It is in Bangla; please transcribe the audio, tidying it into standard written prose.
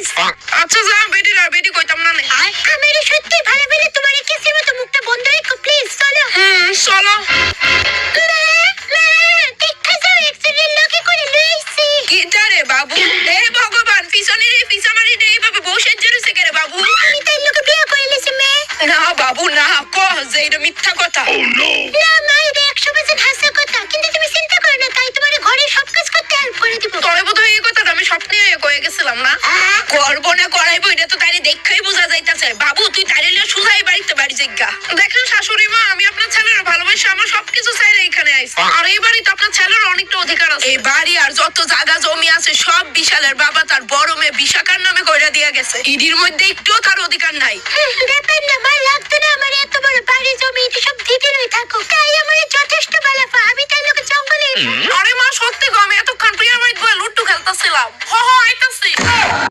প্লিজ। আচ্ছা যা বেটি আর বেটি কইতাম না। আমার সত্যি ভালো বলে তোমার কিসের মতো মুখটা বন্ধ রেখো প্লিজ। চলো চলো। দেখা যাও এক্সিডেন্ট লোকে করে লইছি। কিটারে বাবু, হে ভগবান, পিছনে এইভাবে বসে জেরেছে কে রে বাবু? আমি তাই লোকে বিয়ে করে লিছি মে। না বাবু না, কহ যে এটা মিথ্যা কথা। না মা, এটা 100% হাসা কথা। কিন্তু তুমি চিন্তা করো না, তাই তোমার ঘরে সব কাজ করতে হেল্প করে দিব। তোরে বোধহয় এই কথাটা আমি স্বপ্নে কয়ে গেছিলাম না? করবো না করাইবো এটা তো তাইলে দেখাই বোঝা যাইতাছে। বাবু তুই তাইলে সুজাই বাড়ি জিজ্ঞা। দেখেন শাশুড়ি মা, আমি আপনার ছেলের ভালোবাসা আমার সবকিছু চাইলে এখানে আইছি। আর এই বাড়িতে আপনার ছেলের অনেকটা অধিকার আছে। এই বাড়ি আর যত জায়গা জমি আছে সব বিশালের বাবা তার বড় মেয়ে বিশাখার নামে কইরা দিয়া গেছে। ইডির মধ্যে একটুও তার অধিকার নাই। ব্যাপার না মা, লাগতো না আমার এত বড় বাড়ি জমি, এটা সব দিদিরই থাকো। তাই আমার যথেষ্ট বালাফা, আমি তাই লোকে জঙ্গলে। আরে মা সত্যি গো, আমি এতক্ষণ প্রিয়ার বাড়িতে বলে লুট্টু খেলতেছিলাম। হ আইতাছি।